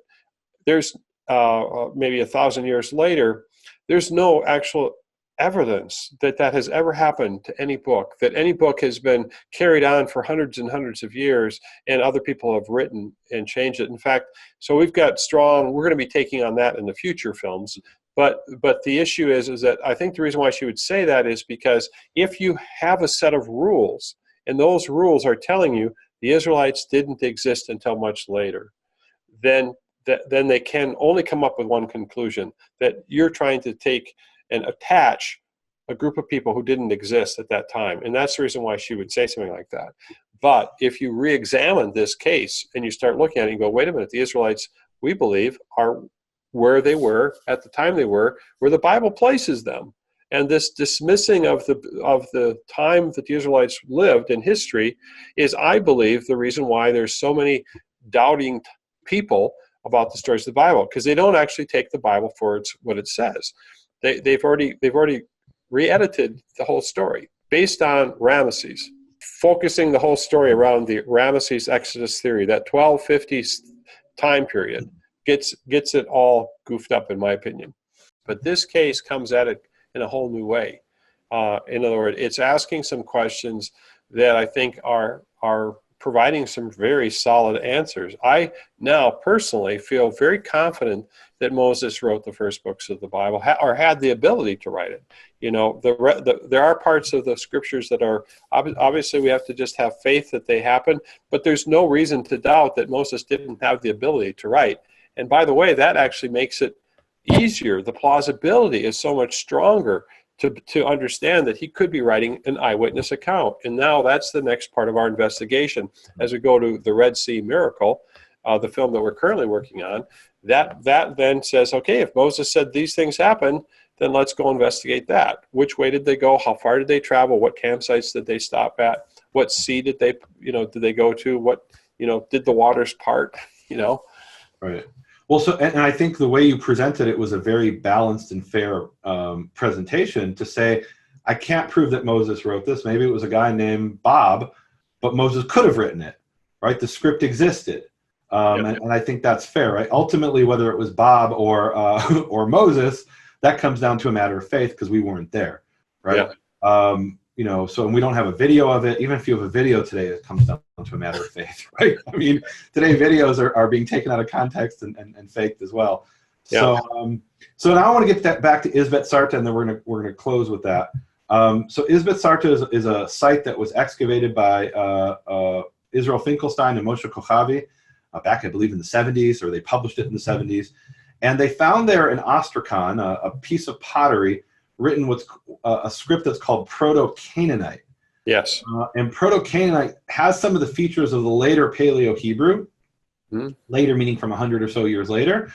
There's maybe 1,000 years later, there's no actual evidence that has ever happened to any book, that any book has been carried on for hundreds and hundreds of years and other people have written and changed it. In fact, so we're going to be taking on that in the future films. But the issue is that I think the reason why she would say that is because if you have a set of rules, and those rules are telling you the Israelites didn't exist until much later, then they can only come up with one conclusion, that you're trying to take and attach a group of people who didn't exist at that time. And that's the reason why she would say something like that. But if you re-examine this case and you start looking at it and go, wait a minute, the Israelites, we believe, are where they were at the time they were, where the Bible places them. And this dismissing of the time that the Israelites lived in history is, I believe, the reason why there's so many doubting people about the stories of the Bible, because they don't actually take the Bible for what it says. They've already re-edited the whole story based on Ramesses, focusing the whole story around the Ramesses Exodus theory. That 1250 time period gets it all goofed up, in my opinion. But this case comes at it in a whole new way. In other words, it's asking some questions that I think are providing some very solid answers. I now personally feel very confident that Moses wrote the first books of the Bible, or had the ability to write it. There are parts of the scriptures that are, obviously we have to just have faith that they happen, but there's no reason to doubt that Moses didn't have the ability to write. And by the way, that actually makes it easier. The plausibility is so much stronger to understand that he could be writing an eyewitness account. And now that's the next part of our investigation as we go to the Red Sea Miracle, the film that we're currently working on. That then says, okay, if Moses said these things happen, then let's go investigate that. Which way did they go? How far did they travel? What campsites did they stop at? What sea did they go to? What, did the waters part? Right. Well, so, and I think the way you presented it was a very balanced and fair presentation to say, I can't prove that Moses wrote this. Maybe it was a guy named Bob, but Moses could have written it, right? The script existed. And I think that's fair, right? Ultimately, whether it was Bob or Moses, that comes down to a matter of faith because we weren't there, right? Yeah. So and we don't have a video of it. Even if you have a video today, it comes down to a matter of faith, right? I mean, today videos are being taken out of context and faked as well. Yeah. So now I want to get back to Isbet Sarta, and then we're gonna close with that. So Isbet Sarta is a site that was excavated by Israel Finkelstein and Moshe Kochavi back, I believe, in the 70s, or they published it in the 70s. And they found there in Astrakhan a piece of pottery written with a script that's called Proto-Canaanite. Yes. And Proto-Canaanite has some of the features of the later Paleo-Hebrew, later meaning from 100 or so years later,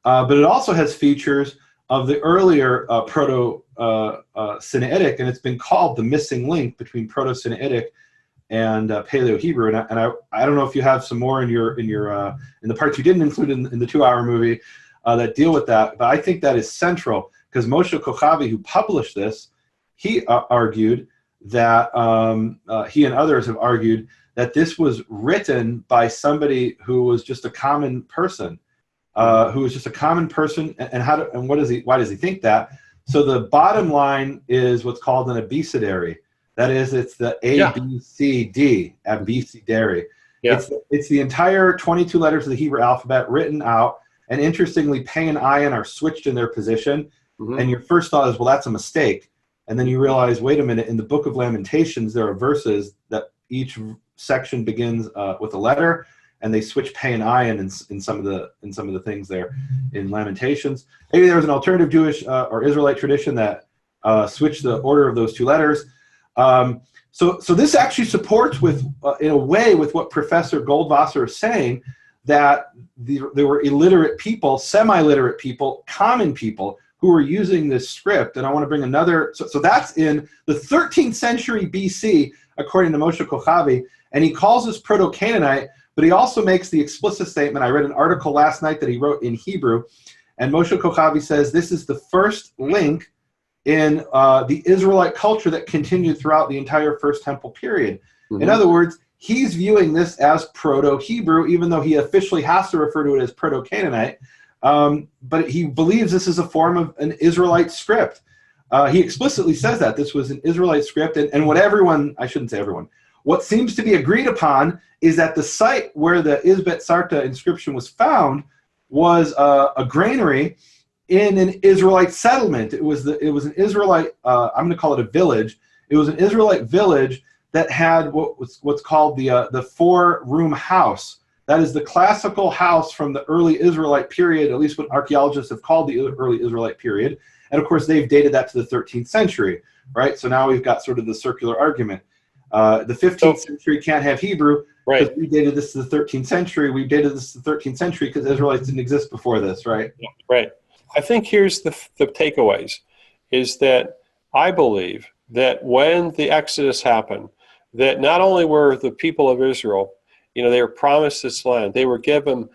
but it also has features of the earlier Proto-Sinaitic, and it's been called the missing link between Proto-Sinaitic and Paleo-Hebrew. And I don't know if you have some more in the parts you didn't include in the 2-hour movie that deal with that, but I think that is central, because Moshe Kochavi, who published this, he argued that he and others have argued that this was written by somebody who was just a common person, and why does he think that? So the bottom line is what's called an abecedary. That is, it's the ABCD, abecedary. Yeah. It's the entire 22 letters of the Hebrew alphabet written out, and interestingly, pei and ayin are switched in their position, and your first thought is, well, that's a mistake. And then you realize, wait a minute, in the Book of Lamentations, there are verses that each section begins with a letter, and they switch pei and ayin in some of the things there in Lamentations. Maybe there was an alternative Jewish or Israelite tradition that switched the order of those 2 letters. So this actually supports in a way with what Professor Goldwasser is saying, that there were illiterate people, semi-literate people, common people who were using this script. And I want to bring another, so that's in the 13th century BC, according to Moshe Kochavi, and he calls this Proto-Canaanite, but he also makes the explicit statement. I read an article last night that he wrote in Hebrew, and Moshe Kochavi says this is the first link in the Israelite culture that continued throughout the entire First Temple period. In other words, he's viewing this as Proto-Hebrew, even though he officially has to refer to it as Proto-Canaanite. But he believes this is a form of an Israelite script. He explicitly says that this was an Israelite script, and what I shouldn't say everyone, what seems to be agreed upon is that the site where the Isbet Sarta inscription was found was a granary in an Israelite settlement. It was an Israelite, I'm going to call it a village. It was an Israelite village that had what's called the 4-room house. That is the classical house from the early Israelite period, at least what archaeologists have called the early Israelite period. And of course, they've dated that to the 13th century, right? So now we've got sort of the circular argument. The 15th century can't have Hebrew, because we dated this to the 13th century. We dated this to the 13th century because Israelites didn't exist before this, right? Yeah, right. I think here's the takeaways, is that I believe that when the Exodus happened, that not only were the people of Israel, they were promised this land, they were given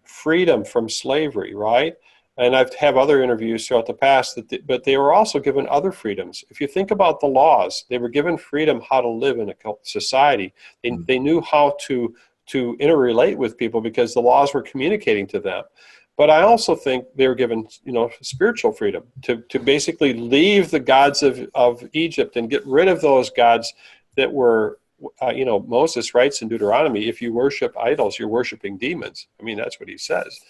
freedom from slavery, right? And I've had other interviews throughout the past, but they were also given other freedoms. If you think about the laws, they were given freedom how to live in a society. They knew how to interrelate with people because the laws were communicating to them. But I also think they were given, spiritual freedom to basically leave the gods of Egypt and get rid of those gods that were, Moses writes in Deuteronomy, if you worship idols, you're worshiping demons. I mean, that's what he says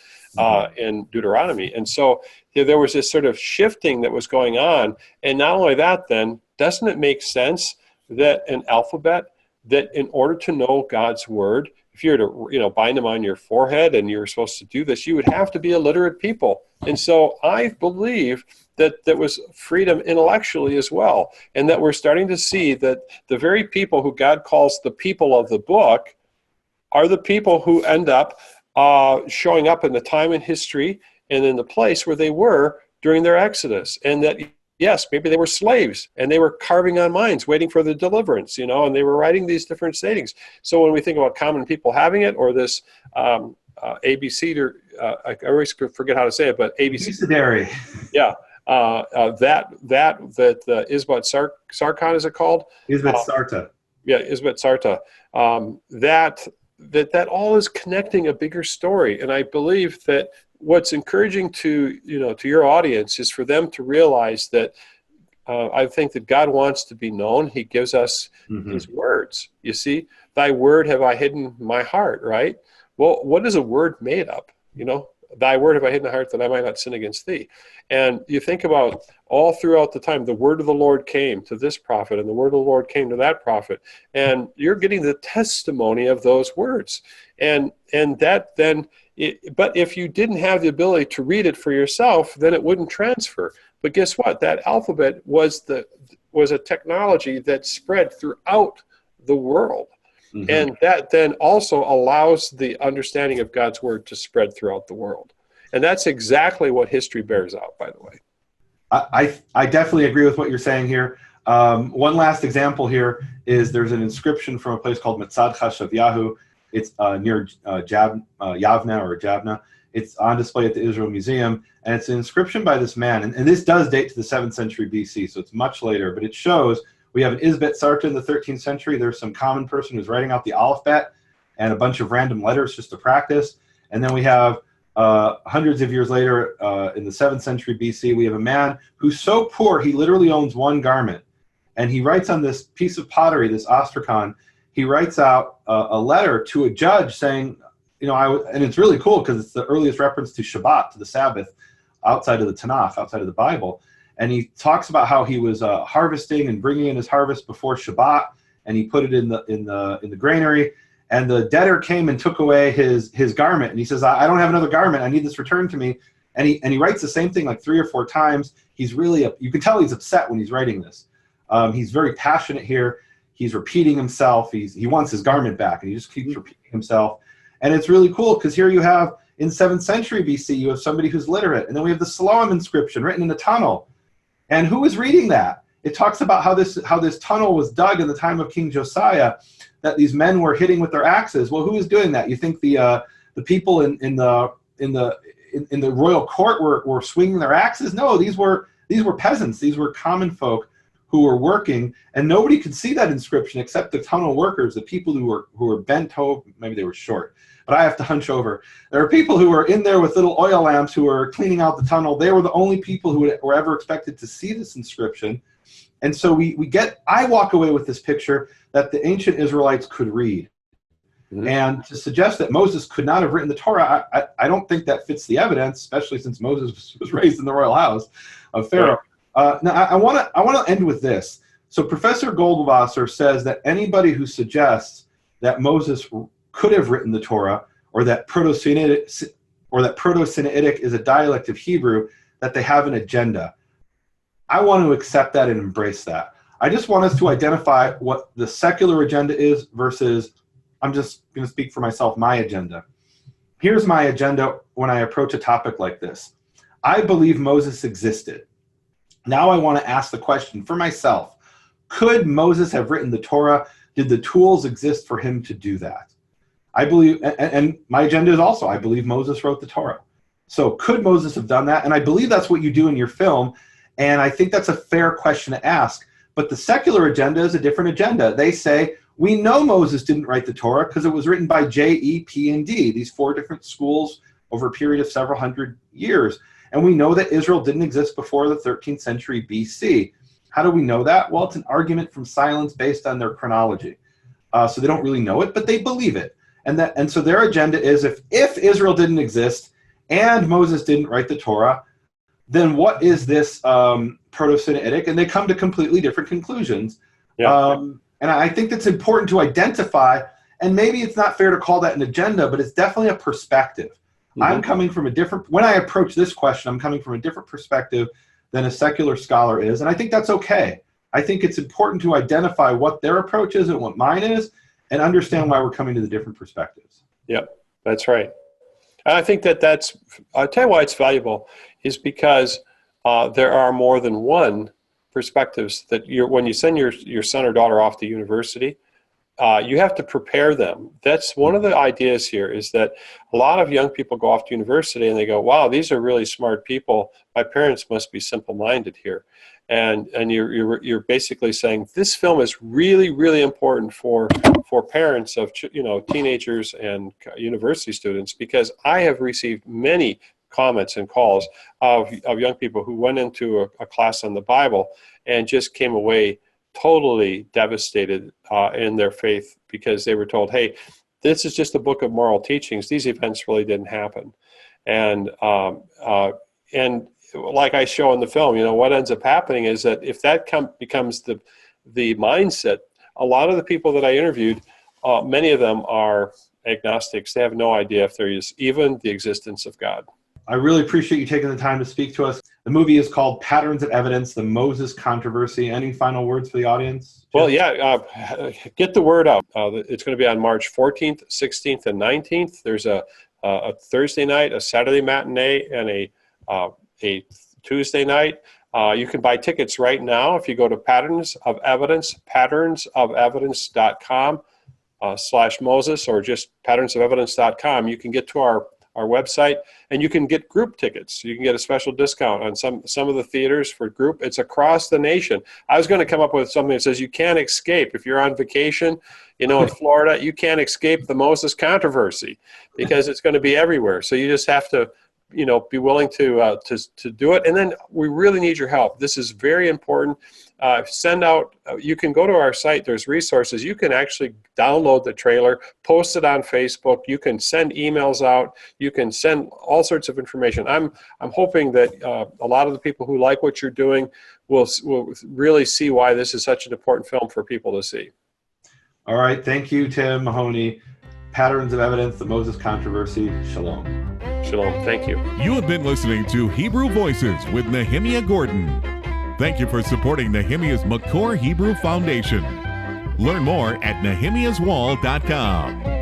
in Deuteronomy. And so there was this sort of shifting that was going on. And not only that, then, doesn't it make sense that an alphabet, that in order to know God's word, if you were to, bind them on your forehead and you were supposed to do this, you would have to be a literate people. And so I believe that there was freedom intellectually as well, and that we're starting to see that the very people who God calls the people of the book are the people who end up showing up in the time in history and in the place where they were during their Exodus. And that, yes, maybe they were slaves and they were carving on mines waiting for the deliverance, and they were writing these different sayings. So when we think about common people having it, or this ABC, I always forget how to say it, but ABC. Yeah. That Isbet Sarkhan, is it called? Isbet Sarta. Yeah, Isbet Sarta. That all is connecting a bigger story. And I believe that what's encouraging to your audience is for them to realize that I think that God wants to be known. He gives us his words. You see, thy word have I hidden in my heart, right? Well, what is a word made up? thy word have I hid in the heart that I might not sin against thee. And you think about all throughout the time, the word of the Lord came to this prophet, and the word of the Lord came to that prophet, and you're getting the testimony of those words. And that then, but if you didn't have the ability to read it for yourself, then it wouldn't transfer. But guess what? That alphabet was a technology that spread throughout the world. Mm-hmm. And that then also allows the understanding of God's word to spread throughout the world. And that's exactly what history bears out, by the way. I definitely agree with what you're saying here. One last example here is there's an inscription from a place called Mitzad Chashavyahu. It's near Yavna or Javna. It's on display at the Israel Museum, and it's an inscription by this man. And this does date to the 7th century BC, so it's much later. But it shows we have an Isbet Sarta in the 13th century. There's some common person who's writing out the alphabet and a bunch of random letters just to practice. And then we have hundreds of years later, in the 7th century BC, we have a man who's so poor he literally owns one garment. And he writes on this piece of pottery, this ostrakhan, he writes out a letter to a judge saying, and it's really cool because it's the earliest reference to Shabbat, to the Sabbath, outside of the Tanakh, outside of the Bible. And he talks about how he was harvesting and bringing in his harvest before Shabbat, and he put it in the granary. And the debtor came and took away his garment, and he says, "I don't have another garment. I need this returned to me." And he writes the same thing like 3 or 4 times. He's really you can tell he's upset when he's writing this. He's very passionate here. He's repeating himself. He wants his garment back, and he just keeps repeating himself. And it's really cool because here you have in 7th century BC, you have somebody who's literate, and then we have the Siloam inscription written in a tunnel. And who is reading that? It talks about how this tunnel was dug in the time of King Josiah, that these men were hitting with their axes. Well, who is doing that? You think the people in the royal court were swinging their axes? No, these were peasants. These were common folk who were working, and nobody could see that inscription except the tunnel workers, the people who were bent over. Maybe they were short, but I have to hunch over. There are people who were in there with little oil lamps who were cleaning out the tunnel. They were the only people who were ever expected to see this inscription. And so I walk away with this picture that the ancient Israelites could read. Mm-hmm. And to suggest that Moses could not have written the Torah, I don't think that fits the evidence, especially since Moses was raised in the royal house of Pharaoh. Now, I want to end with this. So Professor Goldwasser says that anybody who suggests that Moses could have written the Torah, or that ProtoSinaitic is a dialect of Hebrew, that they have an agenda. I want to accept that and embrace that. I just want us to identify what the secular agenda is versus, I'm just going to speak for myself, my agenda. Here's my agenda when I approach a topic like this. I believe Moses existed. Now I want to ask the question for myself, could Moses have written the Torah? Did the tools exist for him to do that? I believe, and my agenda is also, I believe Moses wrote the Torah. So could Moses have done that? And I believe that's what you do in your film. And I think that's a fair question to ask. But the secular agenda is a different agenda. They say, we know Moses didn't write the Torah because it was written by J, E, P, and D, these 4 different schools over a period of several hundred years. And we know that Israel didn't exist before the 13th century BC. How do we know that? Well, it's an argument from silence based on their chronology. So they don't really know it, but they believe it. And so their agenda is, if Israel didn't exist and Moses didn't write the Torah, then what is this Proto-Sinaitic? And they come to completely different conclusions. Yeah. And I think that's important to identify, and maybe it's not fair to call that an agenda, but it's definitely a perspective. Mm-hmm. I'm coming from when I approach this question, I'm coming from a different perspective than a secular scholar is, and I think that's okay. I think it's important to identify what their approach is and what mine is, and understand why we're coming to the different perspectives. Yep, that's right. And I think I'll tell you why it's valuable, is because there are more than one perspectives that when you send your son or daughter off to university, you have to prepare them. That's one of the ideas here, is that a lot of young people go off to university and they go, wow, these are really smart people. My parents must be simple-minded here. And you're basically saying this film is really, really important for parents of teenagers and university students, because I have received many comments and calls of young people who went into a class on the Bible and just came away totally devastated in their faith, because they were told, hey, this is just a book of moral teachings. These events really didn't happen. And like I show in the film, what ends up happening is that if that becomes the mindset, a lot of the people that I interviewed, many of them are agnostics. They have no idea if there is even the existence of God. I really appreciate you taking the time to speak to us. The movie is called Patterns of Evidence, the Moses Controversy. Any final words for the audience, Jim? Well, get the word out. It's going to be on March 14th, 16th, and 19th. There's a Thursday night, a Saturday matinee, and a Tuesday night. You can buy tickets right now if you go to patternsofevidence.com /Moses, or just patternsofevidence.com. You can get to our website, and you can get group tickets. You can get a special discount on some of the theaters for group. It's across the nation. I was going to come up with something that says you can't escape. If you're on vacation, in Florida, you can't escape the Moses controversy, because it's going to be everywhere. So you just have to be willing to do it. And then we really need your help. This is very important. Send out, you can go to our site, there's resources. You can actually download the trailer, post it on Facebook. You can send emails out. You can send all sorts of information. I'm hoping that a lot of the people who like what you're doing will really see why this is such an important film for people to see. All right. Thank you, Tim Mahoney. Patterns of Evidence, the Moses Controversy. Shalom. Shalom. Thank you. You have been listening to Hebrew Voices with Nehemia Gordon. Thank you for supporting Nehemia's McCore Hebrew Foundation. Learn more at nehemiaswall.com.